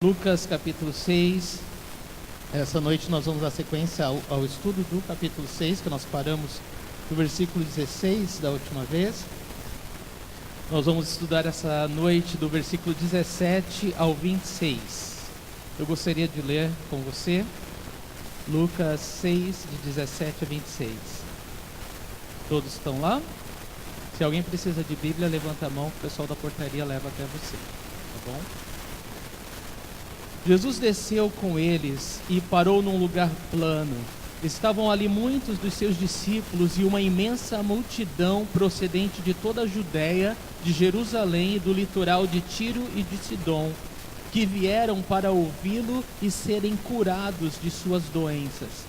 Lucas capítulo 6, essa noite nós vamos dar sequência ao estudo do capítulo 6, que nós paramos no versículo 16 da última vez. Nós vamos estudar essa noite do versículo 17 ao 26. Eu gostaria de ler com você Lucas 6, de 17 a 26. Todos estão lá? Se alguém precisa de Bíblia, levanta a mão que o pessoal da portaria leva até você, tá bom? Jesus desceu com eles e parou num lugar plano. Estavam ali muitos dos seus discípulos e uma imensa multidão procedente de toda a Judéia, de Jerusalém e do litoral de Tiro e de Sidom, que vieram para ouvi-lo e serem curados de suas doenças.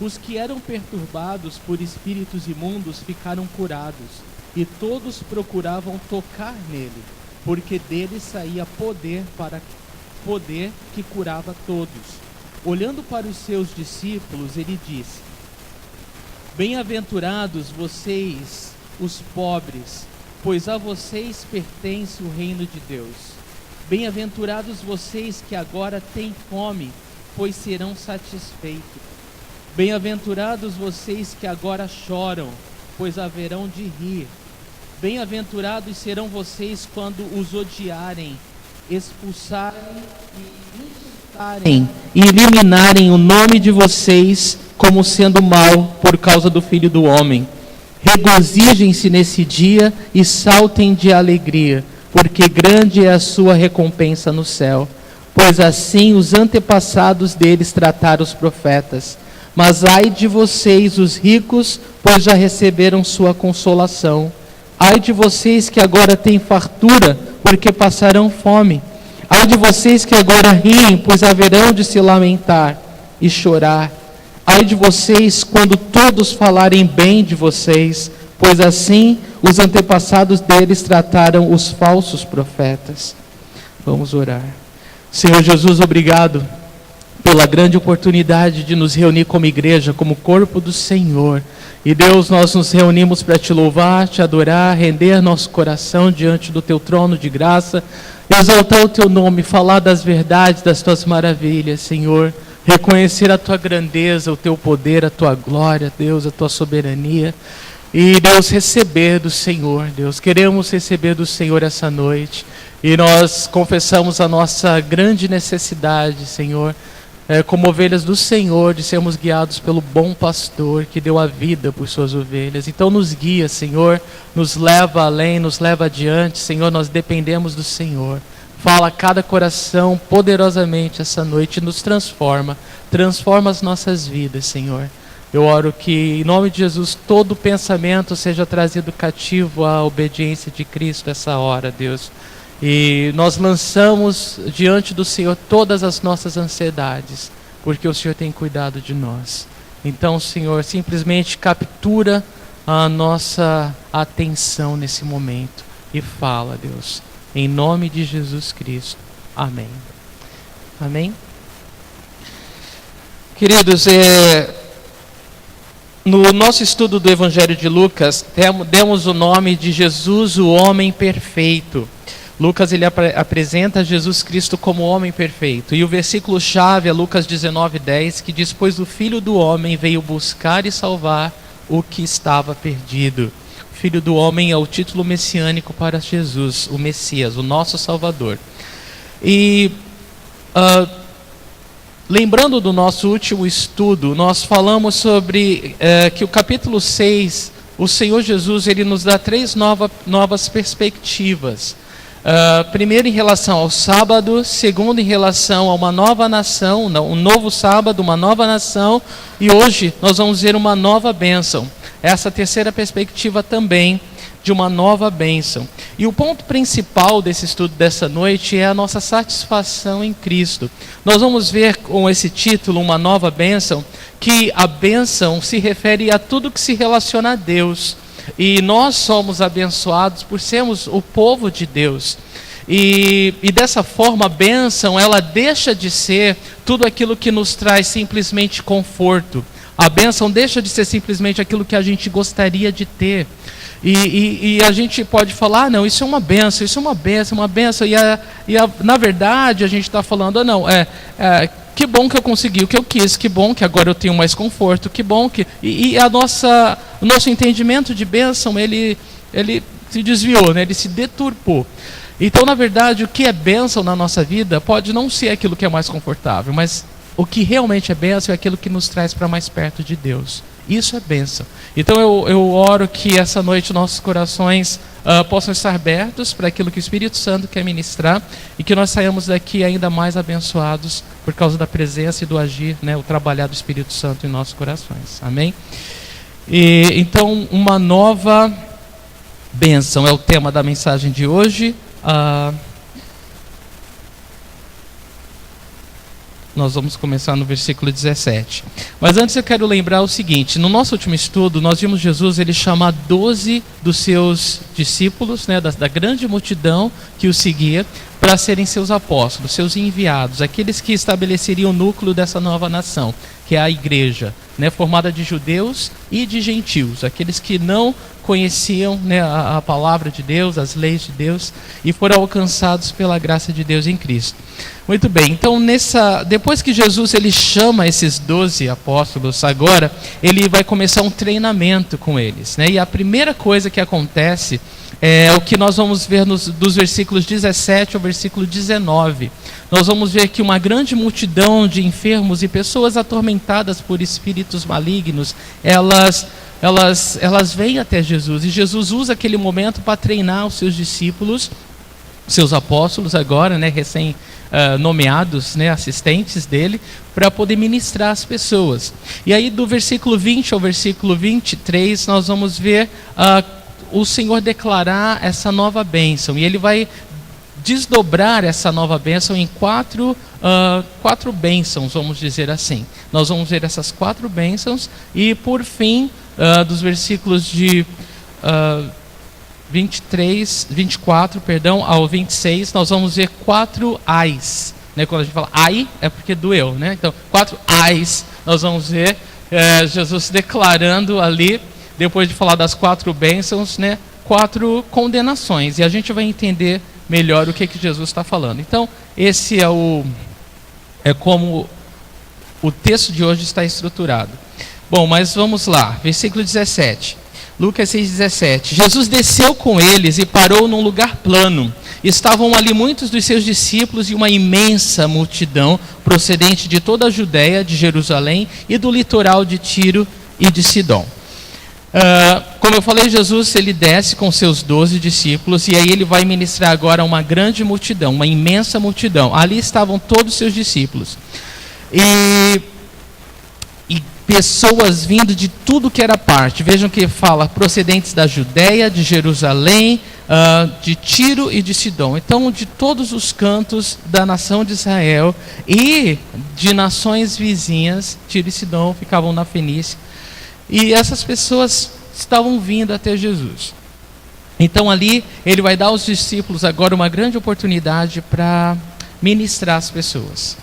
Os que eram perturbados por espíritos imundos ficaram curados, e todos procuravam tocar nele, porque dele saía poder que curava todos. Olhando para os seus discípulos, ele disse: Bem-aventurados vocês, os pobres, pois a vocês pertence o reino de Deus. Bem-aventurados vocês que agora têm fome, pois serão satisfeitos. Bem-aventurados vocês que agora choram, pois haverão de rir. Bem-aventurados serão vocês quando os odiarem, expulsarem e insultarem e eliminarem o nome de vocês como sendo mau por causa do Filho do Homem. Regozijem-se nesse dia e saltem de alegria, porque grande é a sua recompensa no céu. Pois assim os antepassados deles trataram os profetas. Mas ai de vocês, os ricos, pois já receberam sua consolação. Ai de vocês que agora têm fartura, porque passarão fome. Ai de vocês que agora riem, pois haverão de se lamentar e chorar. Ai de vocês quando todos falarem bem de vocês, pois assim os antepassados deles trataram os falsos profetas. Vamos orar. Senhor Jesus, obrigado pela grande oportunidade de nos reunir como igreja, como corpo do Senhor. E Deus, nós nos reunimos para te louvar, te adorar, render nosso coração diante do teu trono de graça, exaltar o teu nome, falar das verdades, das tuas maravilhas, Senhor. Reconhecer a tua grandeza, o teu poder, a tua glória, Deus, a tua soberania. E Deus, receber do Senhor, Deus, queremos receber do Senhor essa noite. E nós confessamos a nossa grande necessidade, Senhor, como ovelhas do Senhor, de sermos guiados pelo bom pastor que deu a vida por suas ovelhas. Então nos guia, Senhor, nos leva além, nos leva adiante, Senhor, nós dependemos do Senhor. Fala a cada coração poderosamente essa noite, nos transforma as nossas vidas, Senhor. Eu oro que, em nome de Jesus, todo pensamento seja trazido cativo à obediência de Cristo essa hora, Deus. E nós lançamos diante do Senhor todas as nossas ansiedades, porque o Senhor tem cuidado de nós. Então, Senhor, simplesmente captura a nossa atenção nesse momento e fala, Deus, em nome de Jesus Cristo. Amém. Amém? Queridos, no nosso estudo do Evangelho de Lucas, demos o nome de Jesus, o homem perfeito. Lucas ele apresenta Jesus Cristo como homem perfeito. E o versículo-chave é Lucas 19:10, que diz: Pois o Filho do Homem veio buscar e salvar o que estava perdido. O Filho do Homem é o título messiânico para Jesus, o Messias, o nosso Salvador. E lembrando do nosso último estudo, nós falamos sobre que o capítulo 6, o Senhor Jesus ele nos dá três novas perspectivas. Primeiro em relação ao sábado, segundo em relação a uma nova nação, um novo sábado, uma nova nação, e hoje nós vamos ver uma nova bênção. Essa terceira perspectiva também de uma nova bênção. E o ponto principal desse estudo dessa noite é a nossa satisfação em Cristo. Nós vamos ver com esse título, uma nova bênção, que a bênção se refere a tudo que se relaciona a Deus. E nós somos abençoados por sermos o povo de Deus. E dessa forma a bênção, ela deixa de ser tudo aquilo que nos traz simplesmente conforto. A bênção deixa de ser simplesmente aquilo que a gente gostaria de ter. E a gente pode falar, não, isso é uma benção, isso é uma benção, uma benção. Na verdade, a gente está falando, não, que bom que eu consegui o que eu quis, que bom que agora eu tenho mais conforto, que bom que... o nosso entendimento de bênção, ele se desviou, né? Ele se deturpou. Então, na verdade, o que é bênção na nossa vida pode não ser aquilo que é mais confortável, mas o que realmente é bênção é aquilo que nos traz para mais perto de Deus. Isso é bênção. Então eu oro que essa noite nossos corações possam estar abertos para aquilo que o Espírito Santo quer ministrar e que nós saiamos daqui ainda mais abençoados por causa da presença e do agir, né, o trabalhar do Espírito Santo em nossos corações. Amém? Então, uma nova bênção é o tema da mensagem de hoje. Nós vamos começar no versículo 17. Mas antes eu quero lembrar o seguinte: no nosso último estudo, nós vimos Jesus ele chamar 12 dos seus discípulos, né, da grande multidão que o seguia, para serem seus apóstolos, seus enviados, aqueles que estabeleceriam o núcleo dessa nova nação, que é a igreja, né, formada de judeus e de gentios, aqueles que não conheciam, né, a palavra de Deus, as leis de Deus, e foram alcançados pela graça de Deus em Cristo. Muito bem, então depois que Jesus ele chama esses 12 apóstolos, agora ele vai começar um treinamento com eles, né? E a primeira coisa que acontece é o que nós vamos ver dos versículos 17 ao versículo 19. Nós vamos ver que uma grande multidão de enfermos e pessoas atormentadas por espíritos malignos, elas vêm até Jesus, e Jesus usa aquele momento para treinar os seus discípulos, seus apóstolos agora, né, nomeados, né, assistentes dele, para poder ministrar as pessoas. E aí do versículo 20 ao versículo 23 nós vamos ver o Senhor declarar essa nova bênção, e ele vai desdobrar essa nova bênção em quatro bênçãos, vamos dizer assim. Nós vamos ver essas 4 bênçãos, e por fim, dos versículos de 24, ao 26, nós vamos ver 4 ais, né? Quando a gente fala ai, é porque doeu, né? Então, 4 ais, nós vamos ver Jesus declarando ali, depois de falar das 4 bênçãos, né, 4 condenações, e a gente vai entender melhor o que Jesus está falando. Então, esse é como o texto de hoje está estruturado. Bom, mas vamos lá, versículo 17. Lucas 6,17. Jesus desceu com eles e parou num lugar plano. Estavam ali muitos dos seus discípulos e uma imensa multidão procedente de toda a Judéia, de Jerusalém e do litoral de Tiro e de Sidom. Como eu falei, Jesus ele desce com seus 12 discípulos, e aí ele vai ministrar agora uma grande multidão, uma imensa multidão. Ali estavam todos os seus discípulos. E pessoas vindo de tudo que era parte. Vejam que fala procedentes da Judéia, de Jerusalém, de Tiro e de Sidom. Então, de todos os cantos da nação de Israel e de nações vizinhas, Tiro e Sidom ficavam na Fenícia. E essas pessoas estavam vindo até Jesus. Então ali ele vai dar aos discípulos agora uma grande oportunidade para ministrar as pessoas.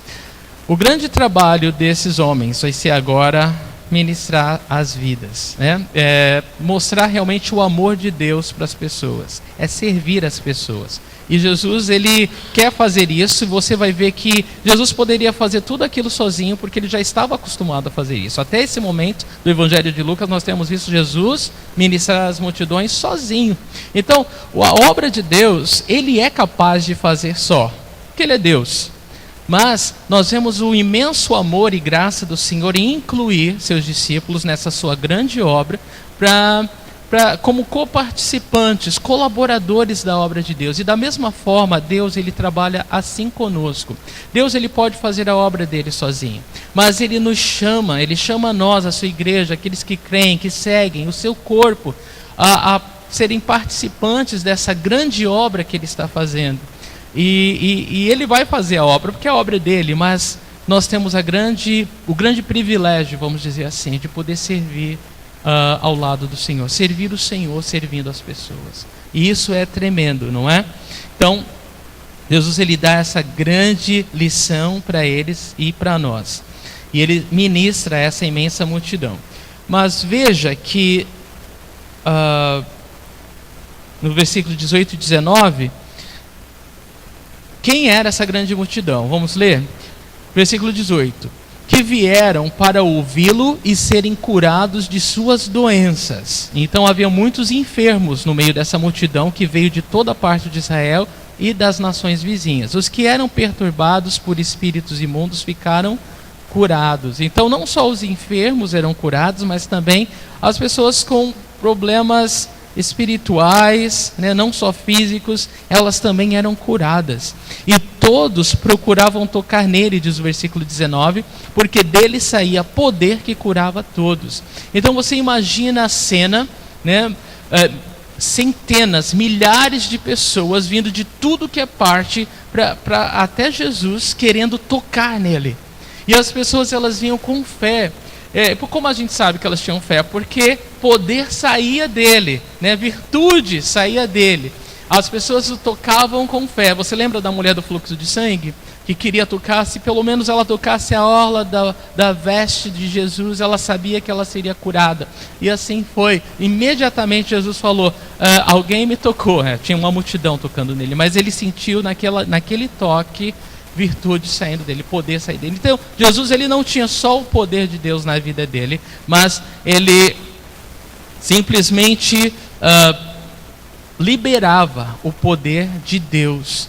O grande trabalho desses homens vai ser agora ministrar as vidas, né? Mostrar realmente o amor de Deus para as pessoas, servir as pessoas. E Jesus ele quer fazer isso. Você vai ver que Jesus poderia fazer tudo aquilo sozinho, porque ele já estava acostumado a fazer isso. Até esse momento do Evangelho de Lucas nós temos visto Jesus ministrar as multidões sozinho. Então a obra de Deus ele é capaz de fazer só, porque ele é Deus. Mas nós vemos o imenso amor e graça do Senhor em incluir seus discípulos nessa sua grande obra, como coparticipantes, colaboradores da obra de Deus. E da mesma forma, Deus ele trabalha assim conosco. Deus ele pode fazer a obra dele sozinho, mas ele nos chama, ele chama nós, a sua igreja, aqueles que creem, que seguem, o seu corpo, a serem participantes dessa grande obra que ele está fazendo. E ele vai fazer a obra, porque a obra é dele, mas nós temos o grande privilégio, vamos dizer assim, de poder servir ao lado do Senhor, servir o Senhor servindo as pessoas. E isso é tremendo, não é? Então, Jesus ele dá essa grande lição para eles e para nós. E ele ministra essa imensa multidão. Mas veja que no versículo 18 e 19, quem era essa grande multidão? Vamos ler? Versículo 18. Que vieram para ouvi-lo e serem curados de suas doenças. Então havia muitos enfermos no meio dessa multidão que veio de toda parte de Israel e das nações vizinhas. Os que eram perturbados por espíritos imundos ficaram curados. Então não só os enfermos eram curados, mas também as pessoas com problemas espirituais, né, não só físicos, elas também eram curadas. E todos procuravam tocar nele, diz o versículo 19, porque dele saía poder que curava todos. Então você imagina a cena, né, centenas, milhares de pessoas vindo de tudo que é parte para até Jesus, querendo tocar nele. E as pessoas, elas vinham com fé. Como a gente sabe que elas tinham fé? Porque poder saía dele, né? Virtude saía dele. As pessoas o tocavam com fé. Você lembra da mulher do fluxo de sangue? Que queria tocar, se pelo menos ela tocasse a orla da veste de Jesus, ela sabia que ela seria curada. E assim foi. Imediatamente Jesus falou, alguém me tocou. Tinha uma multidão tocando nele, mas ele sentiu naquele toque virtude saindo dele, poder sair dele. Então Jesus, ele não tinha só o poder de Deus na vida dele, mas ele simplesmente liberava o poder de Deus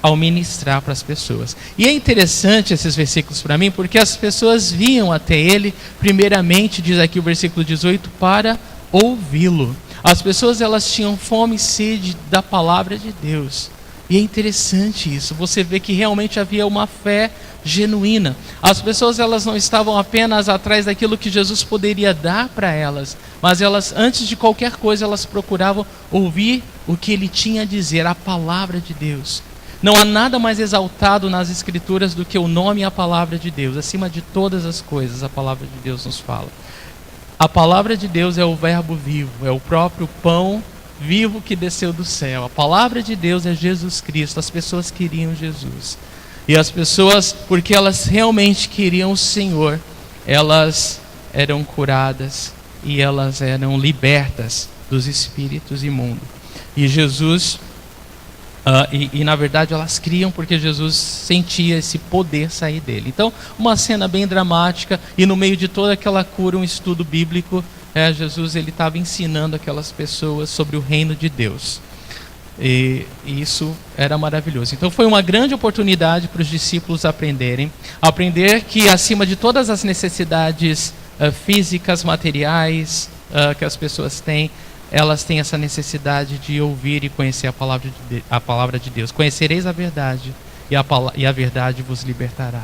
ao ministrar para as pessoas. E é interessante esses versículos para mim, porque as pessoas vinham até ele, primeiramente, diz aqui o versículo 18, para ouvi-lo. As pessoas, elas tinham fome e sede da palavra de Deus. E é interessante isso, você vê que realmente havia uma fé genuína. As pessoas, elas não estavam apenas atrás daquilo que Jesus poderia dar para elas, mas elas, antes de qualquer coisa, elas procuravam ouvir o que ele tinha a dizer, a palavra de Deus. Não há nada mais exaltado nas Escrituras do que o nome e a palavra de Deus. Acima de todas as coisas, a palavra de Deus nos fala. A palavra de Deus é o verbo vivo, é o próprio pão vivo que desceu do céu. A palavra de Deus é Jesus Cristo. As pessoas queriam Jesus. E as pessoas, porque elas realmente queriam o Senhor, elas eram curadas e elas eram libertas dos espíritos imundos. E Jesus, na verdade elas criam porque Jesus sentia esse poder sair dele. Então, uma cena bem dramática, e no meio de toda aquela cura, um estudo bíblico. Jesus, ele estava ensinando aquelas pessoas sobre o reino de Deus. E isso era maravilhoso. Então foi uma grande oportunidade para os discípulos aprender que acima de todas as necessidades físicas, materiais que as pessoas têm, elas têm essa necessidade de ouvir e conhecer a palavra de Deus. Conhecereis a verdade, e a verdade vos libertará.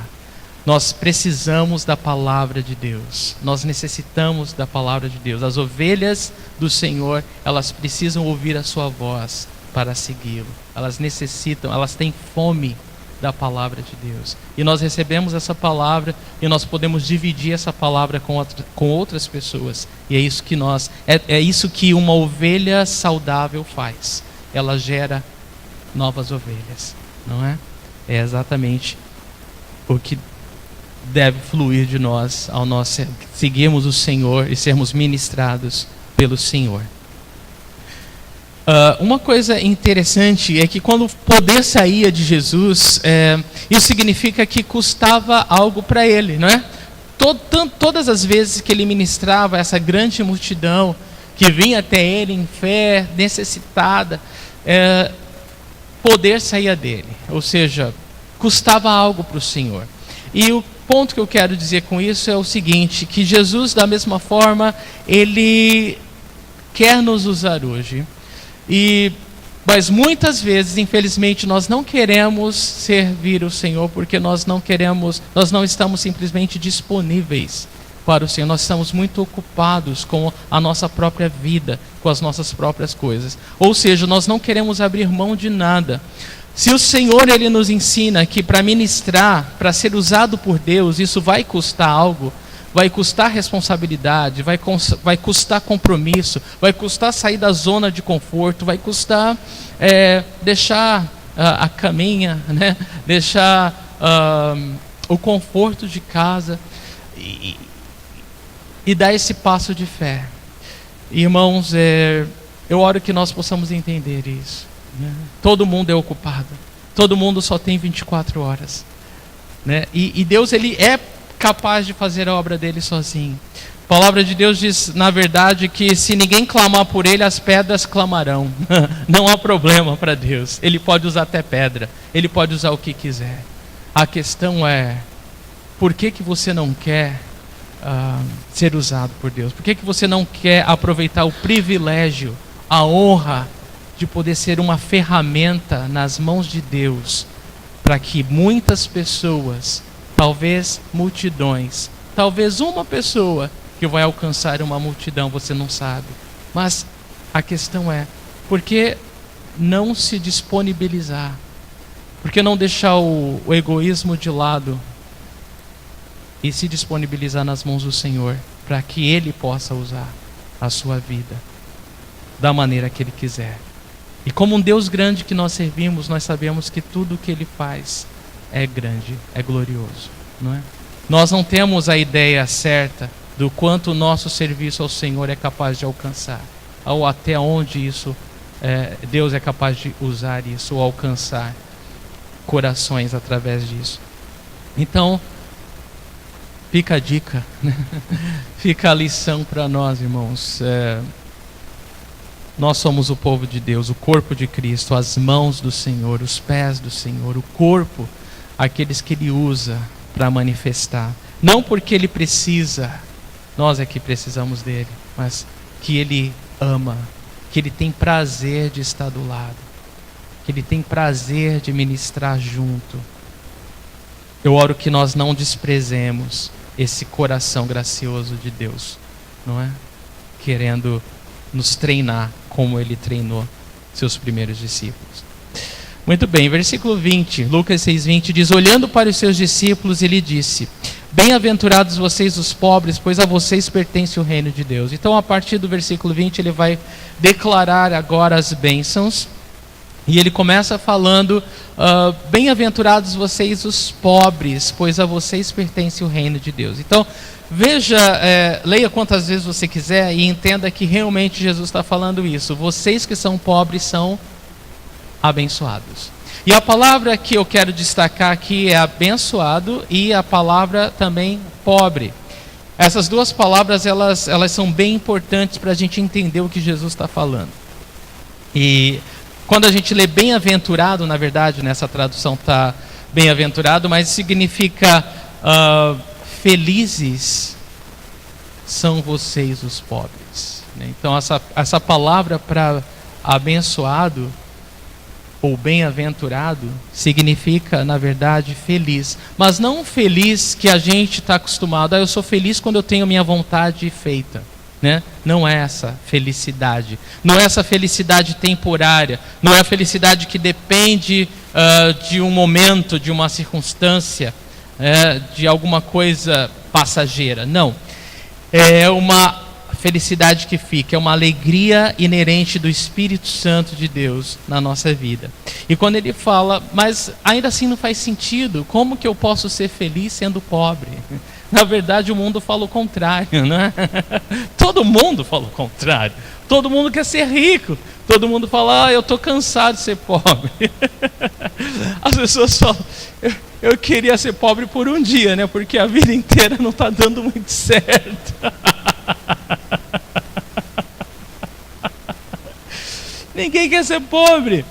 Nós precisamos da palavra de Deus. Nós necessitamos da palavra de Deus. As ovelhas do Senhor, elas precisam ouvir a sua voz para segui-lo. Elas necessitam, elas têm fome da palavra de Deus. E nós recebemos essa palavra e nós podemos dividir essa palavra com outras pessoas. E é isso que é isso que uma ovelha saudável faz. Ela gera novas ovelhas, não é? É exatamente o que deve fluir de nós ao nós seguirmos o Senhor e sermos ministrados pelo Senhor. Uma coisa interessante é que quando o poder saía de Jesus, isso significa que custava algo para ele, não é? Todas as vezes que ele ministrava essa grande multidão que vinha até ele em fé, necessitada, poder saía dele, ou seja, custava algo para o Senhor. E o ponto que eu quero dizer com isso é o seguinte, que Jesus, da mesma forma, ele quer nos usar hoje. Mas muitas vezes, infelizmente, nós não queremos servir o Senhor porque nós não estamos simplesmente disponíveis para o Senhor. Nós estamos muito ocupados com a nossa própria vida, com as nossas próprias coisas. Ou seja, nós não queremos abrir mão de nada. Se o Senhor, ele nos ensina que para ministrar, para ser usado por Deus, isso vai custar algo, vai custar responsabilidade, vai custar compromisso, vai custar sair da zona de conforto, vai custar deixar a caminha, né? Deixar o conforto de casa e dar esse passo de fé. Irmãos, Eu oro que nós possamos entender isso. Todo mundo é ocupado. Todo mundo só tem 24 horas. Né? E Deus, Ele é capaz de fazer a obra dele sozinho. A palavra de Deus diz, na verdade, que se ninguém clamar por Ele, as pedras clamarão. Não há problema para Deus. Ele pode usar até pedra. Ele pode usar o que quiser. A questão é, por que você não quer ser usado por Deus? Por que você não quer aproveitar o privilégio, a honra de poder ser uma ferramenta nas mãos de Deus, para que muitas pessoas, talvez multidões, talvez uma pessoa que vai alcançar uma multidão, você não sabe. Mas a questão é, por que não se disponibilizar? Por que não deixar o egoísmo de lado e se disponibilizar nas mãos do Senhor, para que Ele possa usar a sua vida da maneira que Ele quiser? E como um Deus grande que nós servimos, nós sabemos que tudo o que Ele faz é grande, é glorioso, não é? Nós não temos a ideia certa do quanto o nosso serviço ao Senhor é capaz de alcançar, ou até onde isso Deus é capaz de usar isso, ou alcançar corações através disso. Então, fica a dica, né? Fica a lição para nós, irmãos. Nós somos o povo de Deus, o corpo de Cristo, as mãos do Senhor, os pés do Senhor, o corpo, aqueles que Ele usa para manifestar. Não porque Ele precisa, nós é que precisamos dEle, mas que Ele ama, que Ele tem prazer de estar do lado, que Ele tem prazer de ministrar junto. Eu oro que nós não desprezemos esse coração gracioso de Deus, não é? Querendo nos treinar como Ele treinou seus primeiros discípulos. Muito bem, versículo 20, Lucas 6:20 diz: olhando para os seus discípulos, Ele disse: bem-aventurados vocês os pobres, pois a vocês pertence o reino de Deus. Então, a partir do versículo 20, Ele vai declarar agora as bênçãos. E Ele começa falando: bem-aventurados vocês os pobres, pois a vocês pertence o reino de Deus. Então, veja, leia quantas vezes você quiser e entenda que realmente Jesus está falando isso. Vocês que são pobres são abençoados. E a palavra que eu quero destacar aqui é abençoado e a palavra também pobre. Essas duas palavras, elas são bem importantes para a gente entender o que Jesus está falando. E quando a gente lê bem-aventurado, na verdade, nessa tradução está bem-aventurado, mas significa felizes são vocês os pobres. Então essa palavra para abençoado ou bem-aventurado significa, na verdade, feliz. Mas não feliz que a gente está acostumado. Eu sou feliz quando eu tenho minha vontade feita. Né? Não é essa felicidade. Não é essa felicidade temporária. Não é a felicidade que depende de um momento, de uma circunstância, de alguma coisa passageira. Não. É uma felicidade que fica, é uma alegria inerente do Espírito Santo de Deus na nossa vida. E quando Ele fala, mas ainda assim não faz sentido, como que eu posso ser feliz sendo pobre? Na verdade, o mundo fala o contrário, né? Todo mundo fala o contrário. Todo mundo quer ser rico. Todo mundo fala: eu estou cansado de ser pobre. As pessoas falam: eu queria ser pobre por um dia, né? Porque a vida inteira não está dando muito certo. Ninguém quer ser pobre.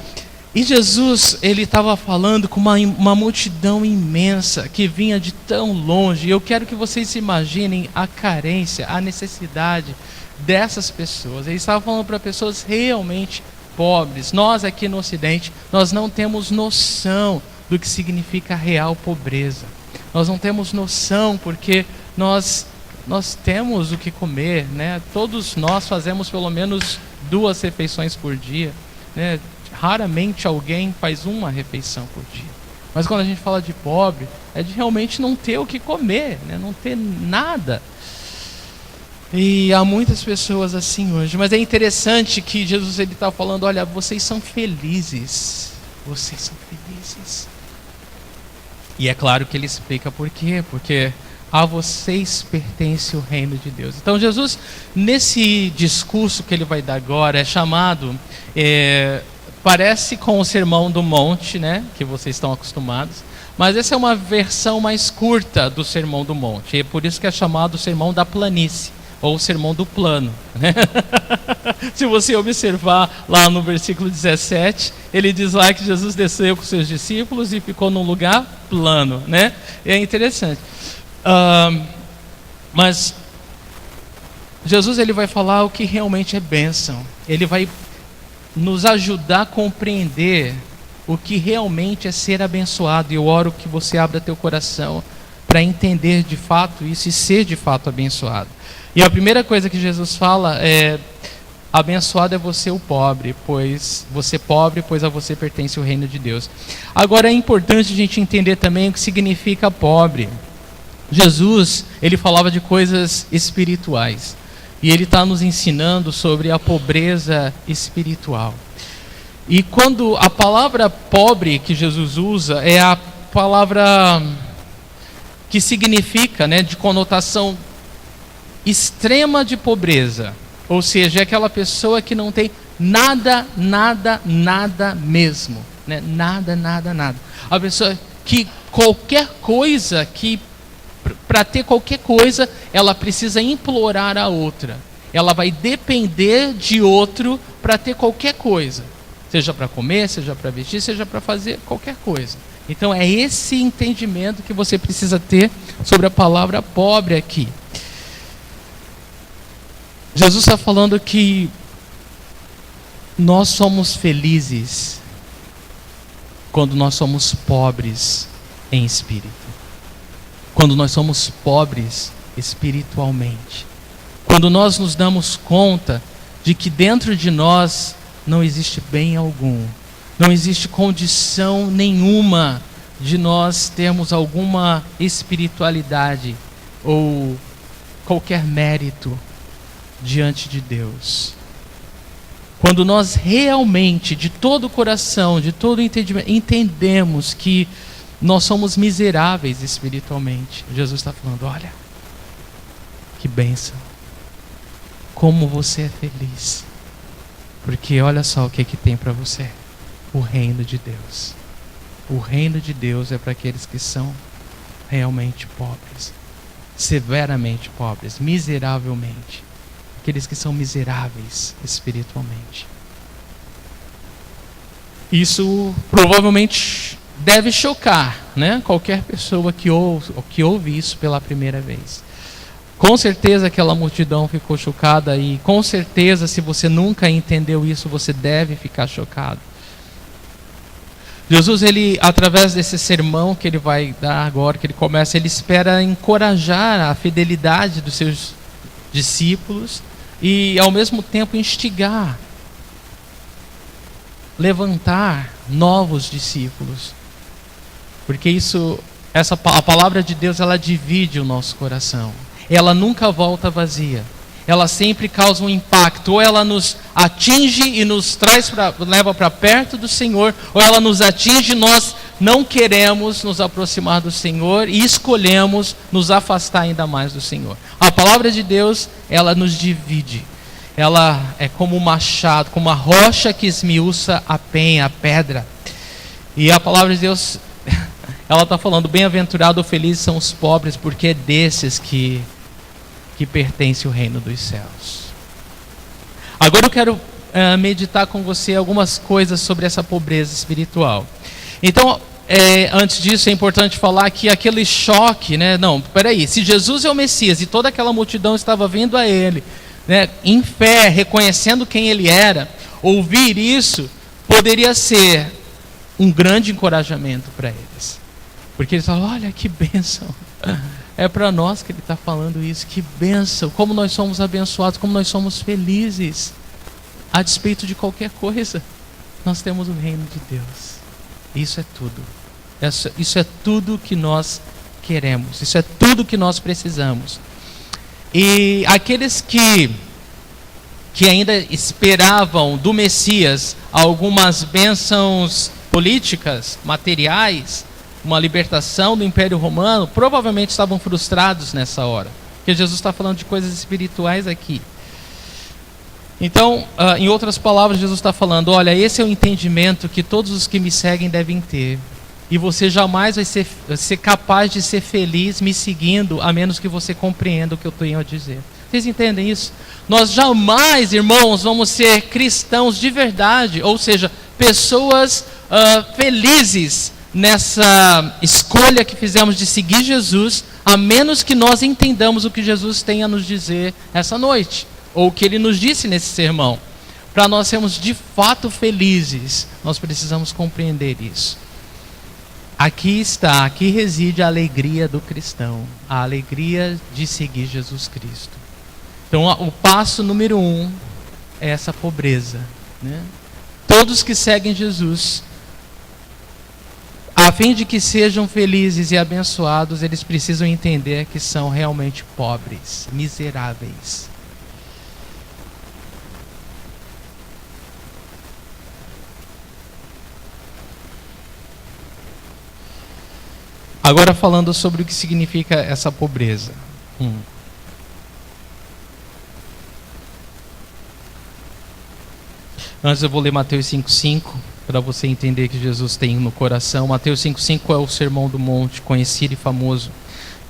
E Jesus, Ele estava falando com uma multidão imensa que vinha de tão longe. E eu quero que vocês se imaginem a carência, a necessidade dessas pessoas. Ele estava falando para pessoas realmente pobres. Nós aqui no Ocidente, nós não temos noção do que significa real pobreza. Nós não temos noção porque nós temos o que comer, né? Todos nós fazemos pelo menos 2 refeições por dia, né? Raramente alguém faz uma refeição por dia. Mas quando a gente fala de pobre, é de realmente não ter o que comer, né? Não ter nada. E há muitas pessoas assim hoje. Mas é interessante que Jesus está falando: olha, vocês são felizes. Vocês são felizes. E é claro que Ele explica por quê. Porque a vocês pertence o reino de Deus. Então Jesus, nesse discurso que ele vai dar agora, é chamado, parece com o Sermão do Monte, né, que vocês estão acostumados, mas essa é uma versão mais curta do Sermão do Monte, e é por isso que é chamado Sermão da Planície, ou Sermão do Plano, né? Se você observar lá no versículo 17, ele diz lá que Jesus desceu com seus discípulos e ficou num lugar plano, né? É interessante. Mas Jesus, ele vai falar o que realmente é bênção. Ele vai nos ajudar a compreender o que realmente é ser abençoado. E eu oro que você abra teu coração para entender de fato isso e ser de fato abençoado. E a primeira coisa que Jesus fala é: abençoado é você o pobre, pois a você pertence o reino de Deus. Agora é importante a gente entender também o que significa pobre. Jesus, ele falava de coisas espirituais, e ele está nos ensinando sobre a pobreza espiritual. E quando a palavra pobre que Jesus usa é a palavra que significa, né, de conotação extrema de pobreza, ou seja, é aquela pessoa que não tem nada, nada, nada mesmo, né? Nada, nada, nada. A pessoa que qualquer coisa, que para ter qualquer coisa, ela precisa implorar a outra. Ela vai depender de outro para ter qualquer coisa, seja para comer, seja para vestir, seja para fazer qualquer coisa. Então é esse entendimento que você precisa ter sobre a palavra pobre aqui. Jesus está falando que nós somos felizes quando nós somos pobres em espírito, quando nós somos pobres espiritualmente, quando nós nos damos conta de que dentro de nós não existe bem algum, não existe condição nenhuma de nós termos alguma espiritualidade ou qualquer mérito diante de Deus. Quando nós realmente, de todo o coração, de todo o entendimento, entendemos que nós somos miseráveis espiritualmente, Jesus está falando: olha, que bênção, como você é feliz, porque olha só o que tem para você: o reino de Deus. O reino de Deus é para aqueles que são realmente pobres, severamente pobres, miseravelmente, aqueles que são miseráveis espiritualmente. Isso provavelmente deve chocar, né? Qualquer pessoa que ouve isso pela primeira vez. Com certeza aquela multidão ficou chocada, e com certeza, se você nunca entendeu isso, você deve ficar chocado. Jesus, ele, através desse sermão que ele vai dar agora, que ele começa, ele espera encorajar a fidelidade dos seus discípulos e ao mesmo tempo instigar, levantar novos discípulos, porque a palavra de Deus, ela divide o nosso coração, ela nunca volta vazia, ela sempre causa um impacto, ou ela nos atinge e nos leva para perto do Senhor, ou ela nos atinge e nós não queremos nos aproximar do Senhor e escolhemos nos afastar ainda mais do Senhor. A palavra de Deus, ela nos divide. Ela é como um machado, como uma rocha que esmiuça a penha, a pedra. E a palavra de Deus, ela está falando: bem-aventurado ou felizes são os pobres, porque é desses que pertence o reino dos céus. Agora eu quero meditar com você algumas coisas sobre essa pobreza espiritual. Então, antes disso, é importante falar que aquele choque, né? Não, peraí, se Jesus é o Messias e toda aquela multidão estava vindo a ele, né, em fé, reconhecendo quem ele era, ouvir isso poderia ser um grande encorajamento para eles, porque eles falam: olha que bênção, é para nós que ele está falando isso, que bênção, como nós somos abençoados, como nós somos felizes, a despeito de qualquer coisa, nós temos o reino de Deus. Isso é tudo, isso é tudo que nós queremos, isso é tudo que nós precisamos. E aqueles que ainda esperavam do Messias algumas bênçãos políticas, materiais, uma libertação do Império Romano, provavelmente estavam frustrados nessa hora, porque Jesus está falando de coisas espirituais aqui. Então, em outras palavras, Jesus está falando: olha, esse é o entendimento que todos os que me seguem devem ter, e você jamais vai ser capaz de ser feliz me seguindo, a menos que você compreenda o que eu tenho a dizer. Vocês entendem isso? Nós jamais, irmãos, vamos ser cristãos de verdade, ou seja, pessoas felizes nessa escolha que fizemos de seguir Jesus, a menos que nós entendamos o que Jesus tem a nos dizer essa noite, ou o que Ele nos disse nesse sermão. Para nós sermos de fato felizes, nós precisamos compreender isso. Aqui reside a alegria do cristão, a alegria de seguir Jesus Cristo. Então, o passo número 1 é essa pobreza, né? Todos que seguem Jesus, a fim de que sejam felizes e abençoados, eles precisam entender que são realmente pobres, miseráveis. Agora falando sobre o que significa essa pobreza. Antes eu vou ler Mateus 5,5, para você entender que Jesus tem no coração. Mateus 5,5 é o Sermão do Monte, conhecido e famoso.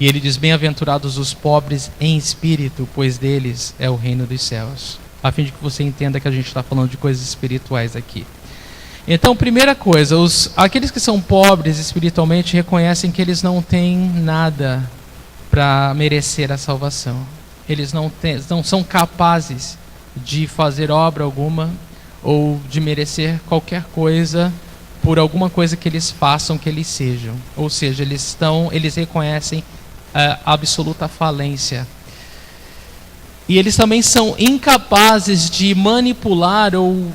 E ele diz: bem-aventurados os pobres em espírito, pois deles é o reino dos céus. A fim de que você entenda que a gente está falando de coisas espirituais aqui. Então, primeira coisa, aqueles que são pobres espiritualmente reconhecem que eles não têm nada para merecer a salvação. Eles não são capazes de fazer obra alguma ou de merecer qualquer coisa por alguma coisa que eles façam, que eles sejam. Ou seja, eles reconhecem a absoluta falência. E eles também são incapazes de manipular ou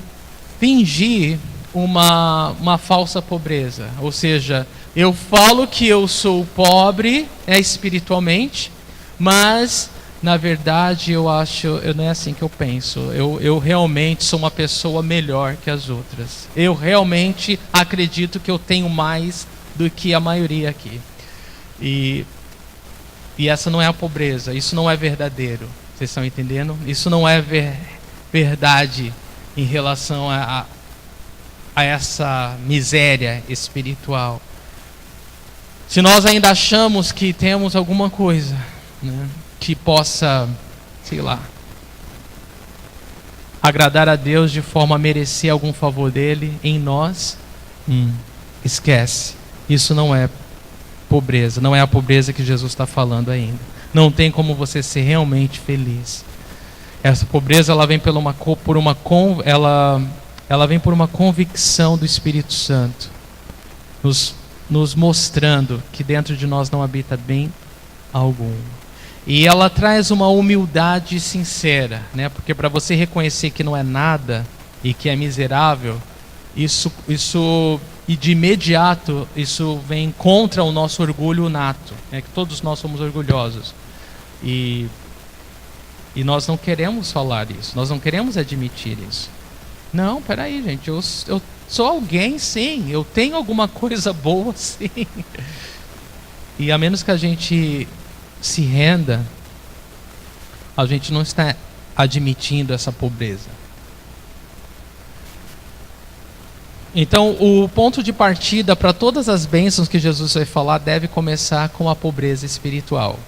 fingir uma falsa pobreza. Ou seja, eu falo que eu sou pobre espiritualmente, mas na verdade não é assim que eu penso. Eu realmente sou uma pessoa melhor que as outras. Eu realmente acredito que eu tenho mais do que a maioria aqui. E essa não é a pobreza, isso não é verdadeiro. Vocês estão entendendo? Isso não é verdade em relação a essa miséria espiritual. Se nós ainda achamos que temos alguma coisa, né, que possa, sei lá, agradar a Deus de forma a merecer algum favor dele em nós, esquece. Isso não é pobreza, não é a pobreza que Jesus está falando ainda. Não tem como você ser realmente feliz. Essa pobreza ela vem por uma convicção do Espírito Santo, nos mostrando que dentro de nós não habita bem algum. E ela traz uma humildade sincera, né? Porque para você reconhecer que não é nada e que é miserável, isso e de imediato isso vem contra o nosso orgulho nato, né? Que todos nós somos orgulhosos e nós não queremos falar isso, nós não queremos admitir isso. Não, peraí, gente, eu sou alguém, sim, eu tenho alguma coisa boa, sim. E a menos que a gente se renda, a gente não está admitindo essa pobreza. Então, o ponto de partida para todas as bênçãos que Jesus vai falar deve começar com a pobreza espiritual.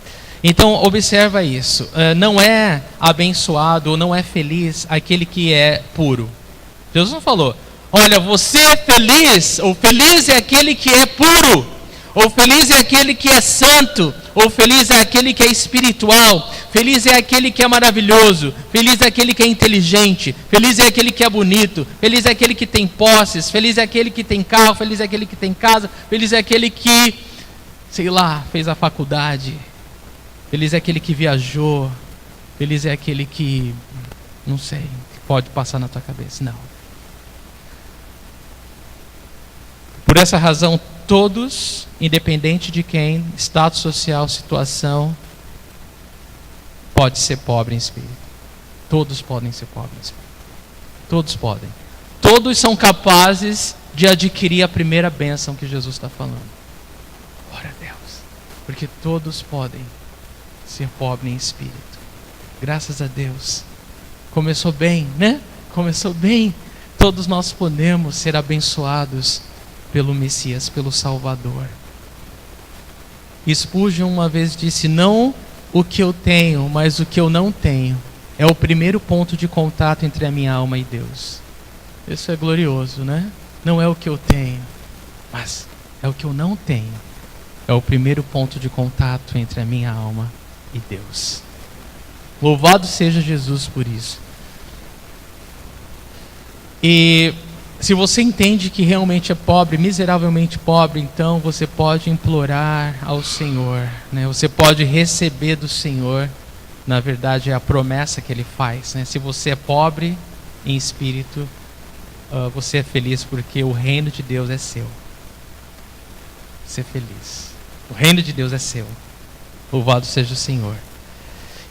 Então, observa isso. Não é abençoado ou não é feliz aquele que é puro. Jesus não falou: olha, você é feliz, ou feliz é aquele que é puro, ou feliz é aquele que é santo, ou feliz é aquele que é espiritual, feliz é aquele que é maravilhoso, feliz é aquele que é inteligente, feliz é aquele que é bonito, feliz é aquele que tem posses, feliz é aquele que tem carro, feliz é aquele que tem casa, feliz é aquele que, sei lá, fez a faculdade, feliz é aquele que viajou, feliz é aquele que, não sei, pode passar na tua cabeça. Não. Por essa razão, todos, independente de quem, status social, situação, pode ser pobre em espírito. Todos podem ser pobres em espírito. Todos podem. Todos são capazes de adquirir a primeira bênção que Jesus está falando. porque todos podem ser pobres em espírito. Graças a Deus. Começou bem, né? Começou bem. Todos nós podemos ser abençoados pelo Messias, pelo Salvador. Spurgeon uma vez disse: não o que eu tenho, mas o que eu não tenho é o primeiro ponto de contato entre a minha alma e Deus. Isso é glorioso, né? Não é o que eu tenho, mas é o que eu não tenho. É o primeiro ponto de contato entre a minha alma e Deus. Louvado seja Jesus por isso. E se você entende que realmente é pobre, miseravelmente pobre, então você pode implorar ao Senhor, né? Você pode receber do Senhor. Na verdade é a promessa que Ele faz, né? Se você é pobre em espírito, você é feliz porque o reino de Deus é seu. Ser feliz. O reino de Deus é seu. Louvado seja o Senhor.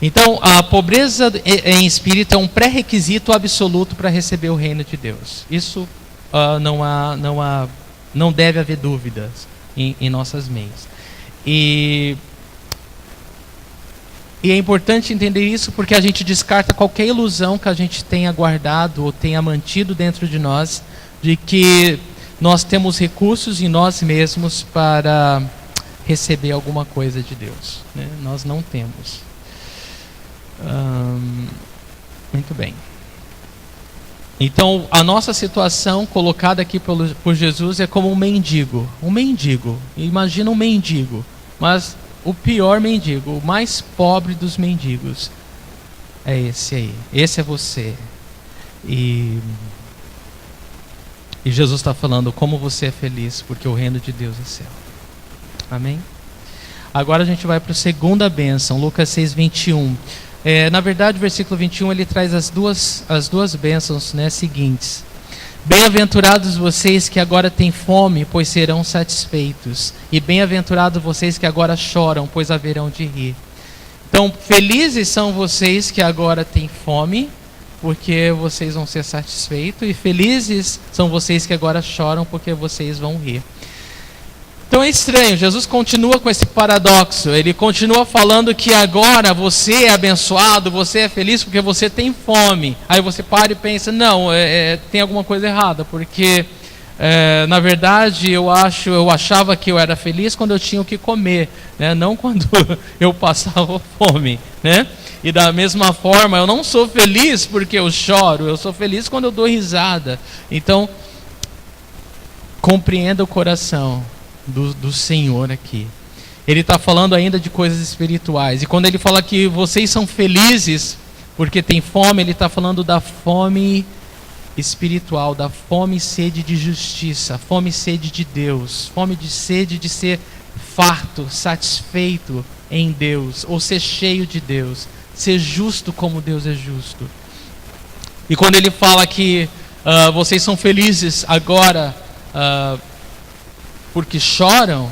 Então, a pobreza em espírito é um pré-requisito absoluto para receber o reino de Deus. Isso não deve haver dúvidas em nossas mentes. E é importante entender isso porque a gente descarta qualquer ilusão que a gente tenha guardado ou tenha mantido dentro de nós, de que nós temos recursos em nós mesmos para receber alguma coisa de Deus, né? Nós não temos. Muito bem. Então, a nossa situação colocada aqui por Jesus é como um mendigo. Um mendigo. Imagina um mendigo. Mas o pior mendigo, o mais pobre dos mendigos, é esse aí. Esse é você. E Jesus está falando como você é feliz, porque o reino de Deus é seu. Amém? Agora a gente vai para a segunda bênção, Lucas 6:21. Na verdade, o versículo 21 ele traz as duas bênçãos, né, seguintes. Bem-aventurados vocês que agora têm fome, pois serão satisfeitos. E bem-aventurados vocês que agora choram, pois haverão de rir. Então, felizes são vocês que agora têm fome, porque vocês vão ser satisfeitos. E felizes são vocês que agora choram, porque vocês vão rir. Então é estranho, Jesus continua com esse paradoxo. Ele continua falando que agora você é abençoado, você é feliz porque você tem fome. Aí você para e pensa, não, tem alguma coisa errada, porque na verdade eu achava que eu era feliz quando eu tinha o que comer, né? Não quando eu passava fome, né? E da mesma forma, eu não sou feliz porque eu choro, eu sou feliz quando eu dou risada. Então, compreenda o coração do Senhor aqui. Ele está falando ainda de coisas espirituais. E quando ele fala que vocês são felizes porque tem fome, ele está falando da fome espiritual, da fome e sede de justiça, fome e sede de Deus, fome e sede de ser farto, satisfeito em Deus, ou ser cheio de Deus, ser justo como Deus é justo. E quando ele fala que vocês são felizes agora porque choram,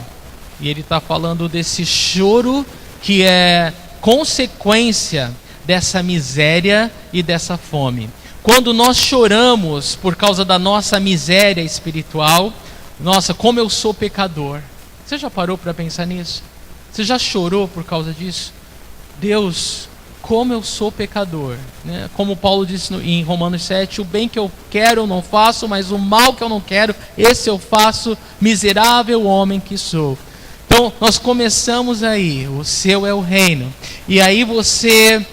e ele está falando desse choro que é consequência dessa miséria e dessa fome. Quando nós choramos por causa da nossa miséria espiritual, nossa, como eu sou pecador. Você já parou para pensar nisso? Você já chorou por causa disso? Deus, como eu sou pecador, né? Como Paulo disse em Romanos 7, o bem que eu quero eu não faço, mas o mal que eu não quero, esse eu faço, miserável homem que sou. Então nós começamos aí, o seu é o reino, e aí você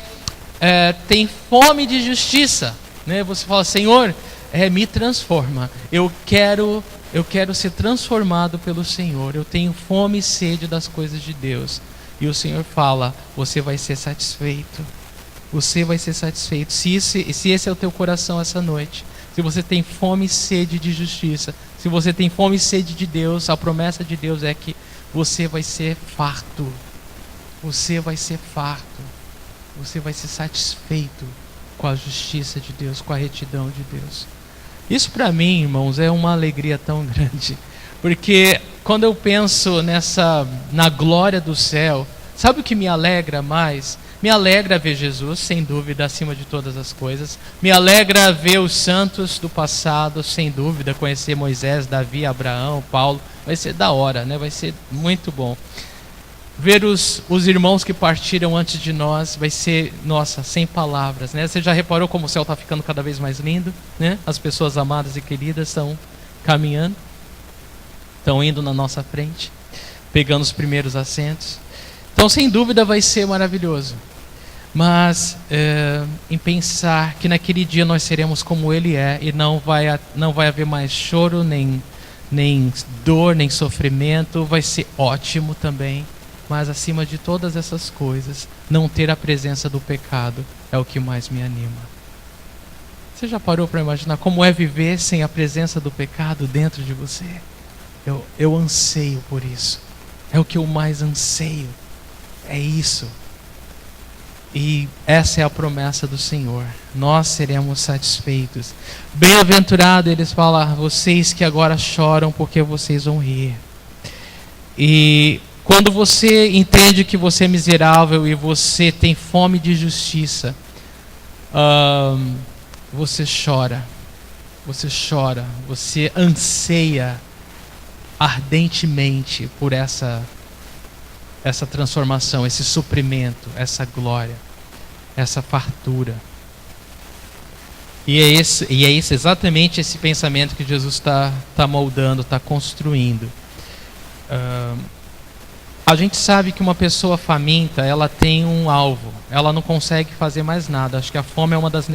tem fome de justiça, né? Você fala, Senhor, me transforma, eu quero ser transformado pelo Senhor, eu tenho fome e sede das coisas de Deus. E o Senhor fala, você vai ser satisfeito. Você vai ser satisfeito. Se esse é o teu coração essa noite, se você tem fome e sede de justiça, se você tem fome e sede de Deus, a promessa de Deus é que você vai ser farto. Você vai ser farto. Você vai ser satisfeito com a justiça de Deus, com a retidão de Deus. Isso para mim, irmãos, é uma alegria tão grande. Porque quando eu penso na glória do céu, sabe o que me alegra mais? Me alegra ver Jesus, sem dúvida, acima de todas as coisas. Me alegra ver os santos do passado, sem dúvida, conhecer Moisés, Davi, Abraão, Paulo. Vai ser da hora, né? Vai ser muito bom. ver os irmãos que partiram antes de nós vai ser, nossa, sem palavras, né? Você já reparou como o céu está ficando cada vez mais lindo, né? As pessoas amadas e queridas estão caminhando, estão indo na nossa frente, pegando os primeiros assentos. Então, sem dúvida, vai ser maravilhoso. Mas em pensar que naquele dia nós seremos como Ele é, e não vai haver mais choro, nem dor, nem sofrimento, vai ser ótimo também. Mas acima de todas essas coisas, não ter a presença do pecado é o que mais me anima. Você já parou para imaginar como é viver sem a presença do pecado dentro de você? Eu anseio por isso. É o que eu mais anseio. É isso. E essa é a promessa do Senhor. Nós seremos satisfeitos. Bem-aventurado, eles falam, vocês que agora choram, porque vocês vão rir. E quando você entende que você é miserável e você tem fome de justiça, você chora, você anseia ardentemente por essa transformação, esse suprimento, essa glória, essa fartura. E é exatamente esse pensamento que Jesus está moldando, está construindo. A gente sabe que uma pessoa faminta, ela tem um alvo, ela não consegue fazer mais nada. Acho que a fome é uma das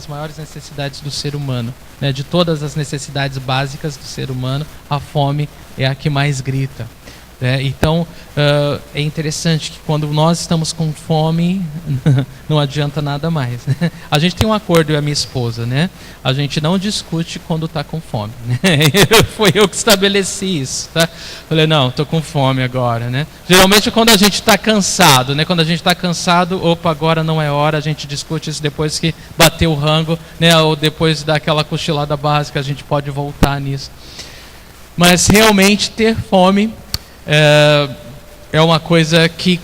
maiores necessidades do ser humano, né? De todas as necessidades básicas do ser humano, a fome é a que mais grita. Então, é interessante que quando nós estamos com fome, não adianta nada mais. Né? A gente tem um acordo, eu e a minha esposa, né? A gente não discute quando está com fome. Né? Foi eu que estabeleci isso. Tá? Falei, não, estou com fome agora. Né? Geralmente quando a gente está cansado, né? Quando a gente está cansado, opa, agora não é hora, a gente discute isso depois que bateu o rango, né? Ou depois daquela cochilada básica, a gente pode voltar nisso. Mas realmente ter fome é uma coisa que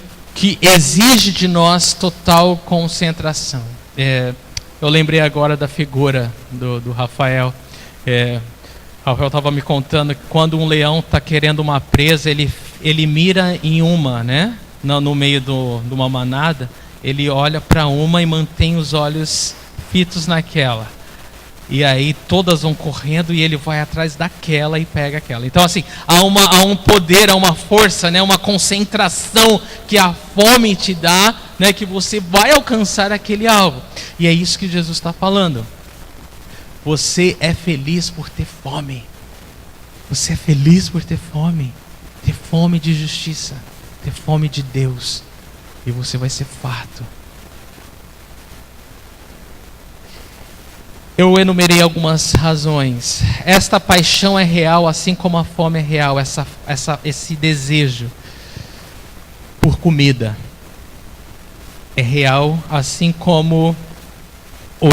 exige de nós total concentração. Eu lembrei agora da figura do Rafael. Rafael estava me contando que quando um leão está querendo uma presa, ele mira em uma, né? No meio de uma manada, ele olha para uma e mantém os olhos fitos naquela. E aí todas vão correndo e ele vai atrás daquela e pega aquela. Então assim, há um poder, há uma força, né? Uma concentração que a fome te dá, né? Que você vai alcançar aquele alvo. E é isso que Jesus está falando. Você é feliz por ter fome. Você é feliz por ter fome. Ter fome de justiça. Ter fome de Deus. E você vai ser farto. Eu enumerei algumas razões. Esta paixão é real, assim como a fome é real. Esse desejo por comida é real, assim como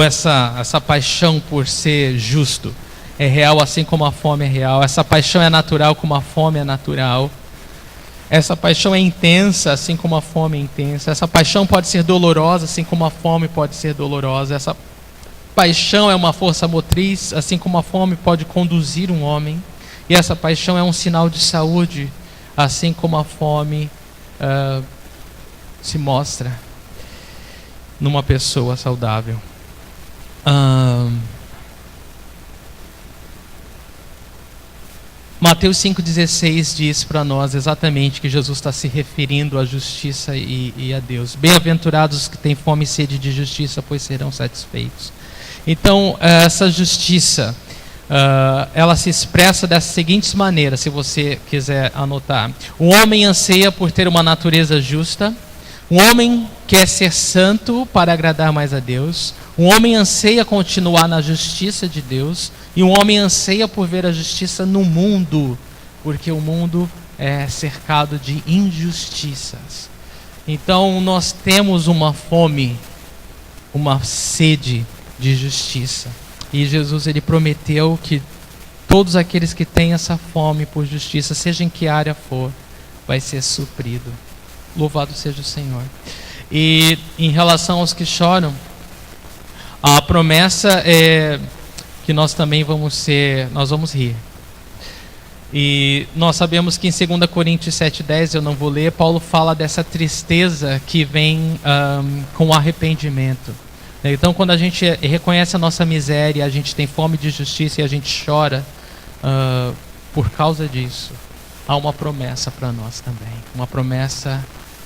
essa paixão por ser justo é real, assim como a fome é real. Essa paixão é natural, como a fome é natural. Essa paixão é intensa, assim como a fome é intensa. Essa paixão pode ser dolorosa, assim como a fome pode ser dolorosa. Essa paixão é uma força motriz, assim como a fome pode conduzir um homem. E essa paixão é um sinal de saúde, assim como a fome se mostra numa pessoa saudável. Mateus 5,16 diz para nós exatamente que Jesus está se referindo à justiça e a Deus. Bem-aventurados os que têm fome e sede de justiça, pois serão satisfeitos. Então, essa justiça, ela se expressa dessas seguintes maneiras, se você quiser anotar. Um homem anseia por ter uma natureza justa. Um homem quer ser santo para agradar mais a Deus. Um homem anseia continuar na justiça de Deus. E um homem anseia por ver a justiça no mundo, porque o mundo é cercado de injustiças. Então nós temos uma fome, uma sede de justiça. E Jesus, ele prometeu que todos aqueles que têm essa fome por justiça, seja em que área for, vai ser suprido. Louvado seja o Senhor. E em relação aos que choram, a promessa é que nós também vamos rir. E nós sabemos que em 2 Coríntios 7,10, eu não vou ler, Paulo fala dessa tristeza que vem com o arrependimento. Então, quando a gente reconhece a nossa miséria, a gente tem fome de justiça e a gente chora por causa disso, há uma promessa para nós também. Uma promessa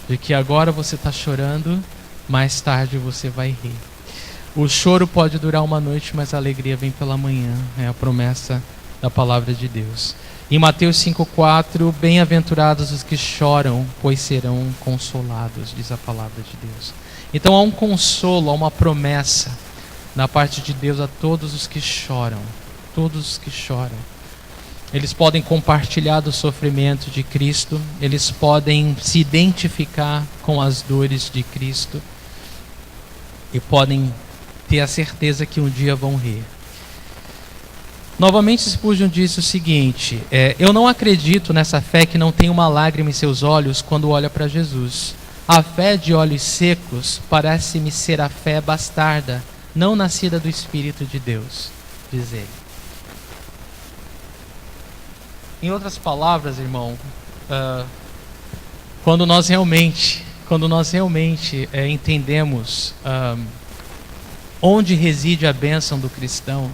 de que agora você está chorando, mais tarde você vai rir. O choro pode durar uma noite, mas a alegria vem pela manhã. É a promessa da palavra de Deus. Em Mateus 5,4, bem-aventurados os que choram, pois serão consolados, diz a palavra de Deus. Então há um consolo, há uma promessa da parte de Deus a todos os que choram. Todos os que choram. Eles podem compartilhar do sofrimento de Cristo, eles podem se identificar com as dores de Cristo e podem ter a certeza que um dia vão rir. Novamente Spurgeon disse o seguinte: eu não acredito nessa fé que não tem uma lágrima em seus olhos quando olha para Jesus. A fé de olhos secos parece-me ser a fé bastarda, não nascida do Espírito de Deus, diz ele. Em outras palavras, irmão, quando nós realmente entendemos onde reside a bênção do cristão,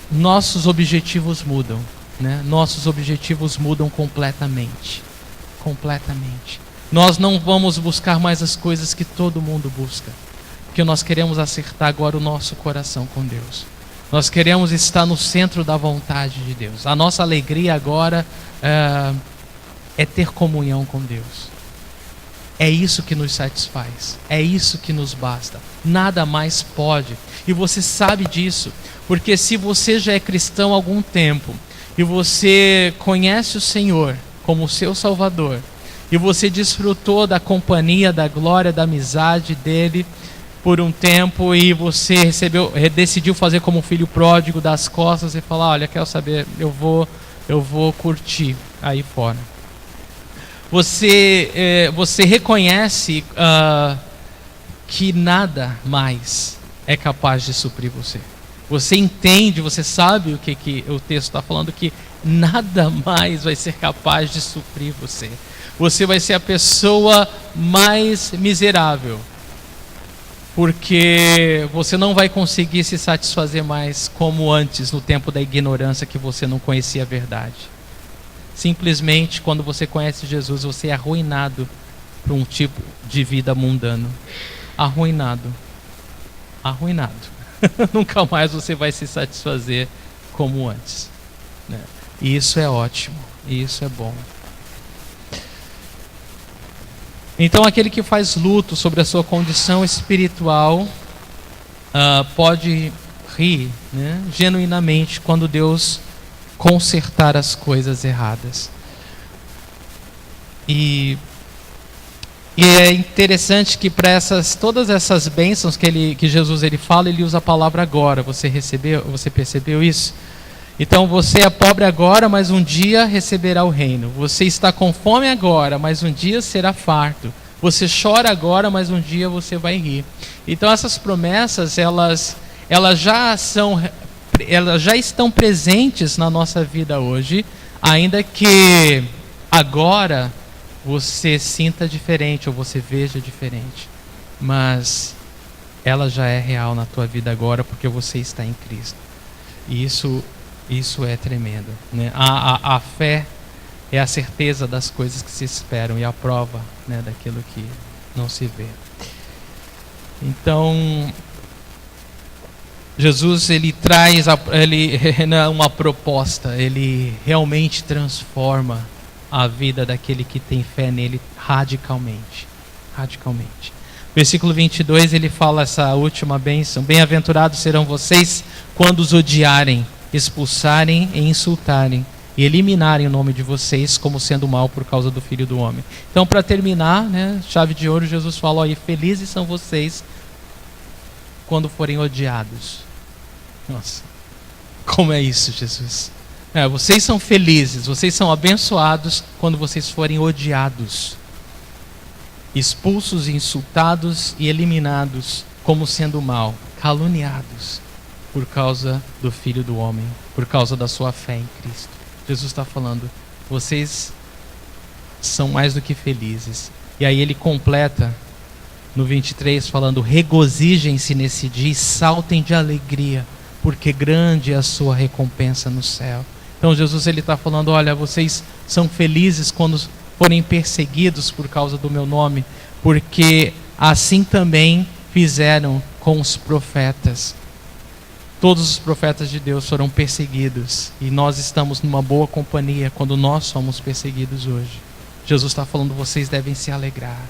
nossos objetivos mudam, né? Nossos objetivos mudam completamente. Nós não vamos buscar mais as coisas que todo mundo busca, porque nós queremos acertar agora o nosso coração com Deus. Nós queremos estar no centro da vontade de Deus. A nossa alegria agora é ter comunhão com Deus. É isso que nos satisfaz. É isso que nos basta. Nada mais pode. E você sabe disso, porque se você já é cristão há algum tempo e você conhece o Senhor como seu Salvador e você desfrutou da companhia, da glória, da amizade dele por um tempo e você decidiu fazer como um filho pródigo, das costas e falar: olha, quero saber, eu vou curtir aí fora. Você reconhece que nada mais é capaz de suprir você. Você entende, você sabe o que o texto está falando, que nada mais vai ser capaz de suprir você. Você vai ser a pessoa mais miserável, porque você não vai conseguir se satisfazer mais como antes, no tempo da ignorância, que você não conhecia a verdade. Simplesmente, quando você conhece Jesus, você é arruinado por um tipo de vida mundano. Arruinado. Nunca mais você vai se satisfazer como antes, né? E isso é ótimo, e isso é bom. Então, aquele que faz luto sobre a sua condição espiritual pode rir, né, genuinamente quando Deus consertar as coisas erradas. E é interessante que para todas essas bênçãos que Jesus fala, ele usa a palavra agora. Você percebeu isso? Então você é pobre agora, mas um dia receberá o reino. Você está com fome agora, mas um dia será farto. Você chora agora, mas um dia você vai rir. Então essas promessas, elas já estão presentes na nossa vida hoje, ainda que agora você sinta diferente ou você veja diferente. Mas ela já é real na tua vida agora, porque você está em Cristo. E isso é tremendo, né? A fé é a certeza das coisas que se esperam e a prova, né, daquilo que não se vê. Então, Jesus, ele traz uma proposta, ele realmente transforma a vida daquele que tem fé nele radicalmente. Versículo 22, ele fala essa última bênção: bem-aventurados serão vocês quando os odiarem, expulsarem e insultarem e eliminarem o nome de vocês como sendo mal por causa do Filho do Homem. Então, para terminar, né, chave de ouro, Jesus fala: olha, felizes são vocês quando forem odiados. Nossa, como é isso, Jesus? Vocês são felizes, vocês são abençoados quando vocês forem odiados, expulsos, insultados e eliminados como sendo mal, caluniados. por causa do Filho do Homem, por causa da sua fé em Cristo. Jesus está falando, vocês são mais do que felizes. E aí ele completa no 23 falando, regozijem-se nesse dia e saltem de alegria, porque grande é a sua recompensa no céu. Então Jesus ele está falando, olha, vocês são felizes quando forem perseguidos por causa do meu nome, porque assim também fizeram com os profetas. Todos os profetas de Deus foram perseguidos e nós estamos numa boa companhia quando nós somos perseguidos hoje. Jesus está falando, vocês devem se alegrar.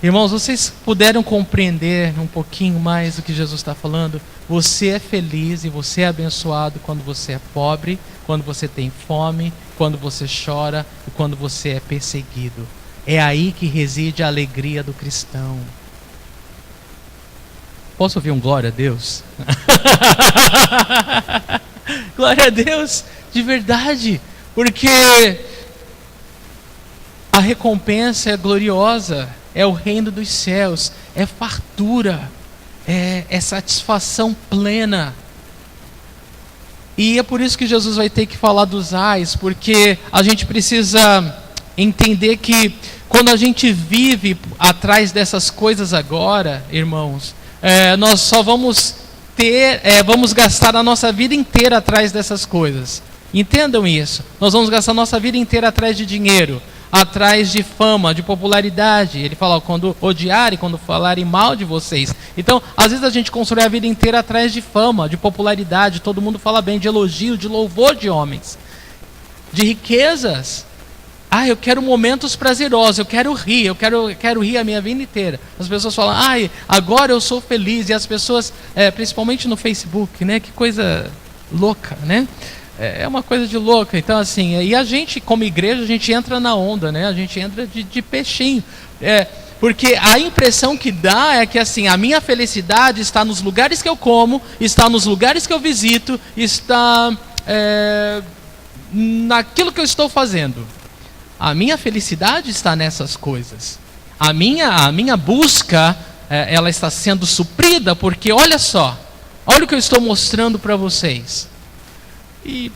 Irmãos, vocês puderam compreender um pouquinho mais do que Jesus está falando? Você é feliz e você é abençoado quando você é pobre, quando você tem fome, quando você chora e quando você é perseguido. É aí que reside a alegria do cristão. Posso ouvir um glória a Deus? Glória a Deus, de verdade, porque a recompensa é gloriosa, é o reino dos céus, é fartura, é satisfação plena. E é por isso que Jesus vai ter que falar dos ais, porque a gente precisa entender que quando a gente vive atrás dessas coisas agora, irmãos, nós só vamos vamos gastar a nossa vida inteira atrás dessas coisas. Entendam isso. Nós vamos gastar a nossa vida inteira atrás de dinheiro, atrás de fama, de popularidade. Ele fala, quando odiarem, quando falarem mal de vocês. Então, às vezes a gente constrói a vida inteira atrás de fama, de popularidade. Todo mundo fala bem, de elogio, de louvor de homens, de riquezas. Eu quero momentos prazerosos, eu quero rir, eu quero rir a minha vida inteira. As pessoas falam, agora eu sou feliz. E as pessoas, principalmente no Facebook, né? Que coisa louca, né? É uma coisa de louca. Então assim, e a gente como igreja, a gente entra na onda, né? A gente entra de peixinho. Porque a impressão que dá é que assim, a minha felicidade está nos lugares que eu como, está nos lugares que eu visito, está naquilo que eu estou fazendo. A minha felicidade está nessas coisas. A minha busca, ela está sendo suprida, porque olha só, olha o que eu estou mostrando para vocês. E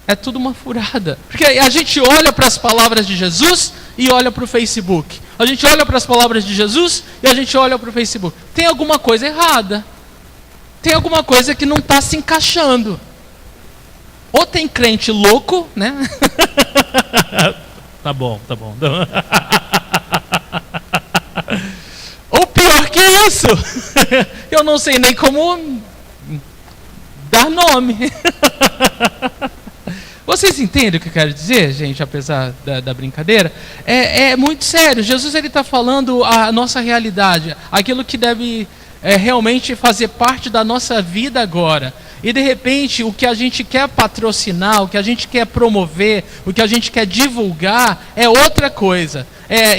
é tudo uma furada. Porque a gente olha para as palavras de Jesus e olha para o Facebook. A gente olha para as palavras de Jesus e a gente olha para o Facebook. Tem alguma coisa errada. Tem alguma coisa que não está se encaixando. Ou tem crente louco, né? Tá bom. Ou pior que isso, eu não sei nem como dar nome. Vocês entendem o que eu quero dizer, gente, apesar da brincadeira? É muito sério. Jesus está falando a nossa realidade, aquilo que deve realmente fazer parte da nossa vida agora. E de repente o que a gente quer patrocinar, o que a gente quer promover, o que a gente quer divulgar é outra coisa.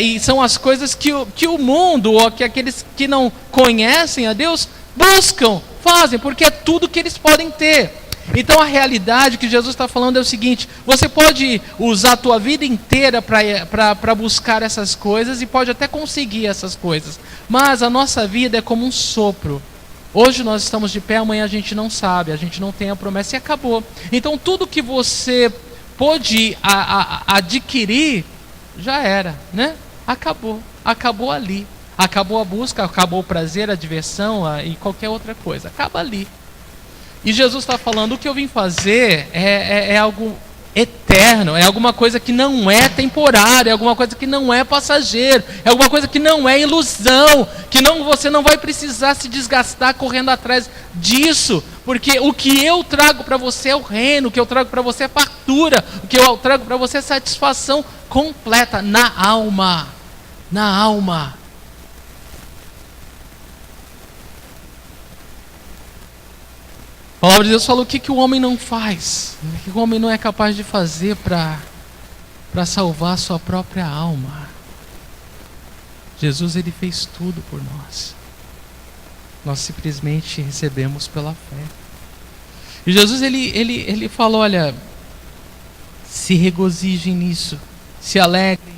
E são as coisas que o mundo, ou que aqueles que não conhecem a Deus, buscam, fazem, porque é tudo que eles podem ter. Então a realidade que Jesus está falando é o seguinte: você pode usar a tua vida inteira para buscar essas coisas e pode até conseguir essas coisas, mas a nossa vida é como um sopro. Hoje nós estamos de pé, amanhã a gente não sabe, a gente não tem a promessa e acabou. Então tudo que você pôde adquirir, já era, né? Acabou ali. Acabou a busca, acabou o prazer, a diversão e qualquer outra coisa. Acaba ali. E Jesus está falando, o que eu vim fazer é algo eterno, é alguma coisa que não é temporária, é alguma coisa que não é passageiro, é alguma coisa que não é ilusão, que você não vai precisar se desgastar correndo atrás disso, porque o que eu trago para você é o reino, o que eu trago para você é fartura, o que eu trago para você é satisfação completa na alma. Na alma. A palavra de Deus fala o que o homem não faz, o que o homem não é capaz de fazer para salvar a sua própria alma. Jesus, ele fez tudo por nós. Nós simplesmente recebemos pela fé. E Jesus, ele falou, olha, se regozijem nisso, se alegrem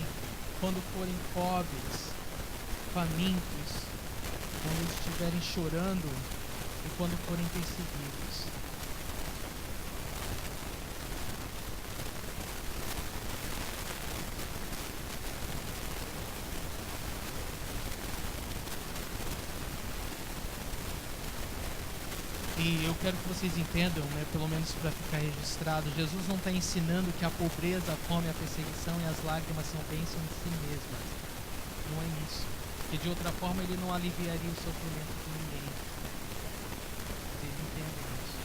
quando forem pobres, famintos, quando estiverem chorando e quando forem perseguidos. E eu quero que vocês entendam, né, pelo menos para ficar registrado, Jesus não está ensinando que a pobreza, a fome, a perseguição e as lágrimas são bênçãos em si mesmas. Não é isso. Porque de outra forma ele não aliviaria o sofrimento de ninguém. Vocês entendem isso?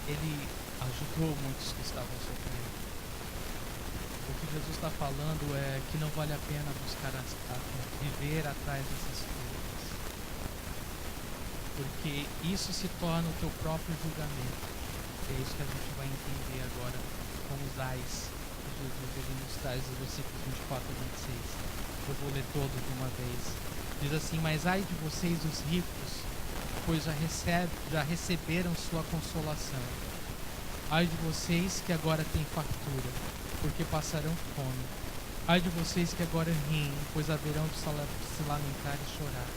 Ele ajudou muitos que estavam sofrendo. O que Jesus está falando é que não vale a pena buscar viver atrás dessas coisas. Porque isso se torna o teu próprio julgamento. É isso que a gente vai entender agora com os ais que Jesus ele nos traz dos versículos 24 a 26. Eu vou ler todos de uma vez. Diz assim: mas ai de vocês os ricos, pois já receberam sua consolação. Ai de vocês que agora têm fartura, porque passarão fome. Ai de vocês que agora riem, pois haverão de se lamentar e chorar.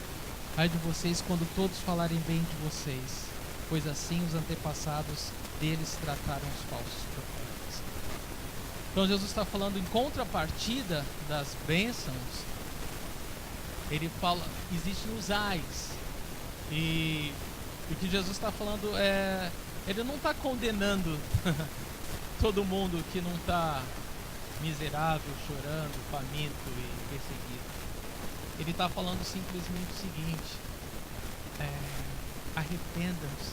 Ai de vocês quando todos falarem bem de vocês, pois assim os antepassados deles trataram os falsos profetas. Então Jesus está falando em contrapartida das bênçãos. Ele fala, existem os ais. E o que Jesus está falando é, ele não está condenando todo mundo que não está miserável, chorando, faminto e perseguido. Ele está falando simplesmente o seguinte: arrependam-se,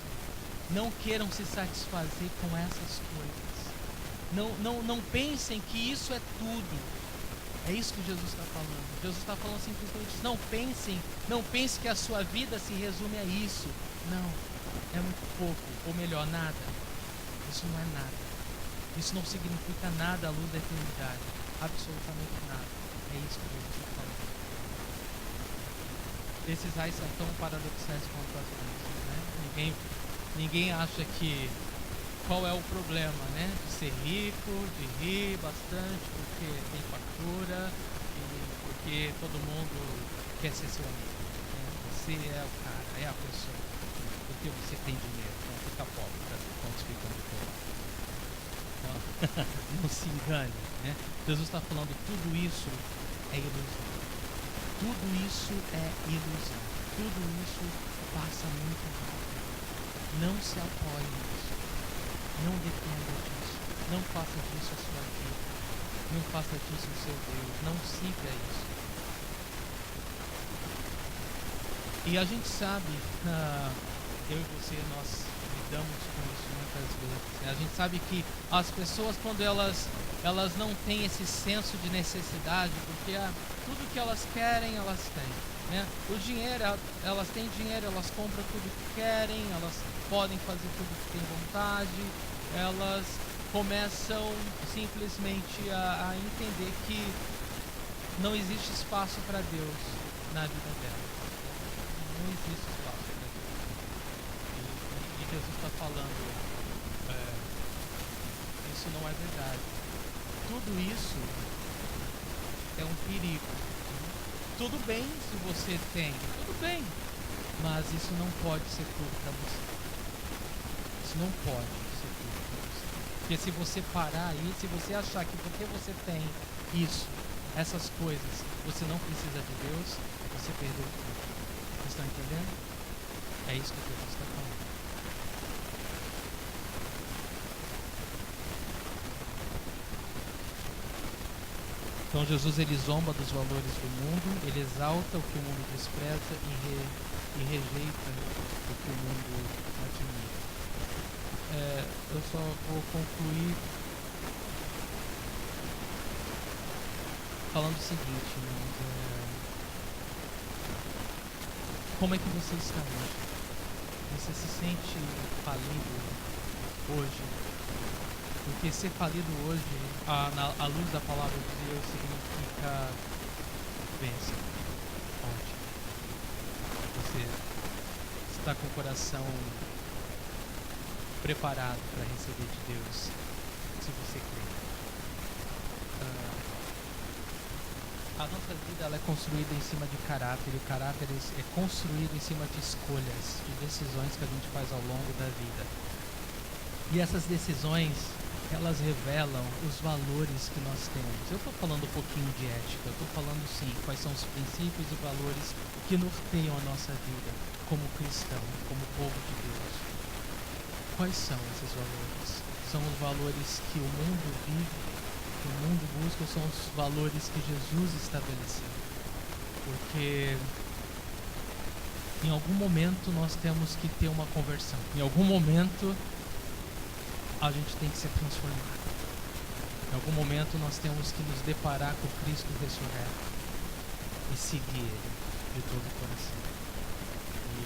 não queiram se satisfazer com essas coisas, não pensem que isso é tudo. É isso que Jesus está falando. Jesus está falando simplesmente: não pense que a sua vida se resume a isso. Não, é muito pouco, ou melhor, nada. Isso não é nada. Isso não significa nada à luz da eternidade, absolutamente nada. É isso que Jesus está falando. Esses ais são tão paradoxais quanto as bênçãos, né? Ninguém acha que qual é o problema, né? De ser rico, de rir bastante porque tem fartura e porque todo mundo quer ser seu amigo, né? Você é o cara, é a pessoa, porque você tem dinheiro, então fica pobre, tá? Quando fica no pobre. Não se engane, né? Jesus está falando tudo isso é ilusão. Tudo isso é ilusão. Tudo isso passa muito rápido. Não se apoie nisso. Não dependa disso. Não faça disso a sua vida. Não faça disso o seu Deus. Não siga isso. E a gente sabe, eu e você, nós lidamos com isso muitas vezes. A gente sabe que as pessoas, quando elas não têm esse senso de necessidade, porque tudo que elas querem, elas têm, né? O dinheiro, elas têm dinheiro, elas compram tudo que querem, elas podem fazer tudo que têm vontade, elas começam simplesmente a entender que não existe espaço para Deus na vida delas. Não existe espaço para Deus. E Jesus está falando, isso não é verdade. Tudo isso é um perigo. Tudo bem se você tem, tudo bem, mas isso não pode ser tudo para você. Isso não pode ser tudo para você. Porque se você parar aí, se você achar que porque você tem isso, essas coisas, você não precisa de Deus, você perdeu tudo. Vocês estão entendendo? É isso que Jesus está falando. Então Jesus ele zomba dos valores do mundo, ele exalta o que o mundo despreza e rejeita o que o mundo admira. Eu só vou concluir falando o seguinte, como é que você está hoje? Você se sente falido hoje? Porque ser falido hoje, à luz da palavra de Deus, significa bênção, ótimo. Você está com o coração preparado para receber de Deus, se você crê. A nossa vida ela é construída em cima de caráter, e o caráter é construído em cima de escolhas, de decisões que a gente faz ao longo da vida. E essas decisões, elas revelam os valores que nós temos. Eu estou falando um pouquinho de ética, eu estou falando sim, quais são os princípios e valores que norteiam a nossa vida como cristão, como povo de Deus. Quais são esses valores? São os valores que o mundo vive, que o mundo busca, são os valores que Jesus estabeleceu. Porque em algum momento nós temos que ter uma conversão. Em algum momento a gente tem que ser transformado. Em algum momento nós temos que nos deparar com Cristo ressurreto e seguir Ele de todo o coração. E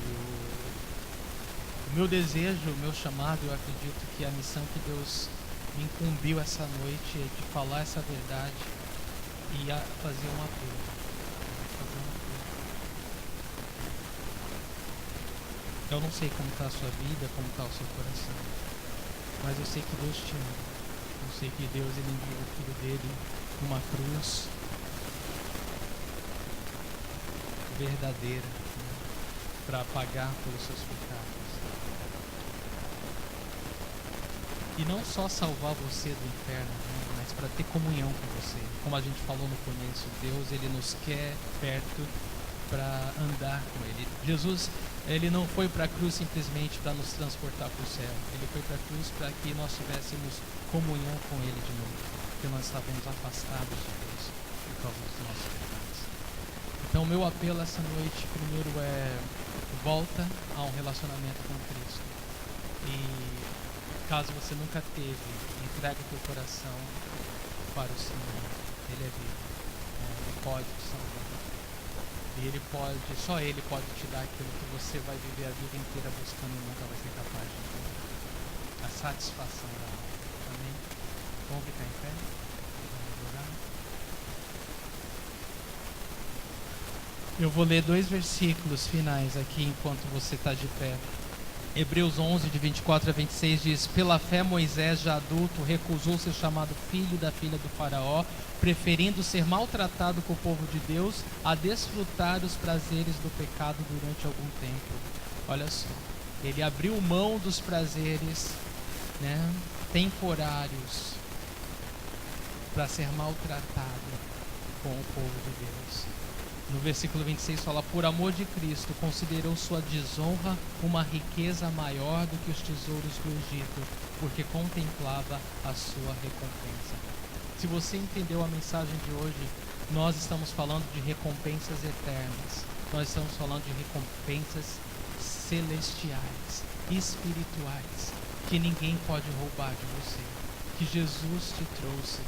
o meu desejo, o meu chamado, eu acredito que a missão que Deus me incumbiu essa noite é de falar essa verdade e fazer um apelo. Eu não sei como está a sua vida, como está o seu coração, mas eu sei que Deus te ama. Eu sei que Deus ele enviou o Filho dele numa cruz verdadeira, né, para pagar pelos seus pecados. E não só salvar você do inferno, né, mas para ter comunhão com você. Como a gente falou no começo, Deus ele nos quer perto para andar com Ele. Jesus, Ele não foi para a cruz simplesmente para nos transportar para o céu. Ele foi para a cruz para que nós tivéssemos comunhão com Ele de novo. Porque nós estávamos afastados de Deus por causa dos nossos pecados. Então, o meu apelo essa noite, primeiro é volta a um relacionamento com Cristo. E caso você nunca teve, entrega o teu coração para o Senhor. Ele é vivo. Ele pode te salvar. E Ele pode, só Ele pode te dar aquilo que você vai viver a vida inteira buscando e nunca vai ser capaz de ter. A satisfação da alma. Amém? Vamos ficar em pé? Vamos orar? Eu vou ler 2 versículos finais aqui enquanto você está de pé. Hebreus 11, de 24 a 26 diz: Pela fé Moisés, já adulto, recusou ser chamado filho da filha do faraó, preferindo ser maltratado com o povo de Deus a desfrutar os prazeres do pecado durante algum tempo. Olha só, ele abriu mão dos prazeres, né, temporários para ser maltratado com o povo de Deus. No versículo 26 fala: Por amor de Cristo, considerou sua desonra uma riqueza maior do que os tesouros do Egito, porque contemplava a sua recompensa. Se você entendeu a mensagem de hoje, nós estamos falando de recompensas eternas. Nós estamos falando de recompensas celestiais, espirituais, que ninguém pode roubar de você, que Jesus te trouxe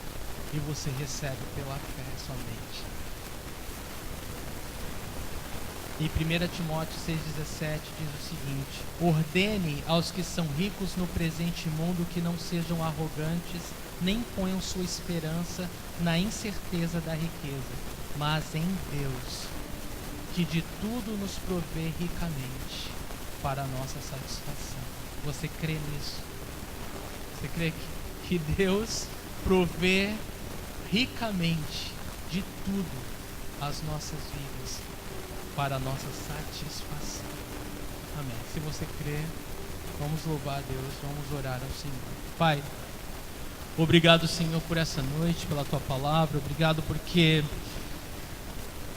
e você recebe pela fé somente. E 1 Timóteo 6,17 diz o seguinte: Ordene aos que são ricos no presente mundo que não sejam arrogantes, nem ponham sua esperança na incerteza da riqueza, mas em Deus, que de tudo nos provê ricamente para a nossa satisfação. Você crê nisso? Você crê que Deus provê ricamente de tudo as nossas vidas para a nossa satisfação? Amém. Se você crê, vamos louvar a Deus, vamos orar ao Senhor. Pai, obrigado, Senhor, por essa noite, pela Tua palavra. Obrigado porque,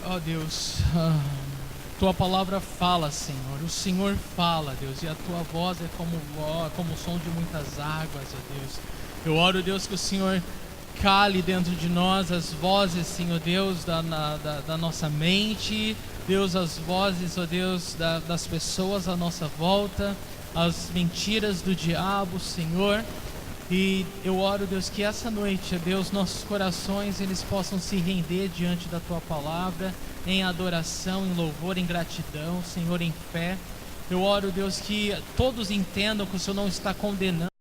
ó Deus, Tua palavra fala, Senhor. O Senhor fala, Deus, e a Tua voz é como o som de muitas águas, ó Deus. Eu oro, Deus, que o Senhor cale dentro de nós as vozes, Senhor Deus, da nossa mente, Deus, as vozes, ó Deus, das pessoas à nossa volta, as mentiras do diabo, Senhor. E eu oro, Deus, que essa noite, ó Deus, nossos corações eles possam se render diante da Tua palavra, em adoração, em louvor, em gratidão, Senhor, em fé. Eu oro, Deus, que todos entendam que o Senhor não está condenando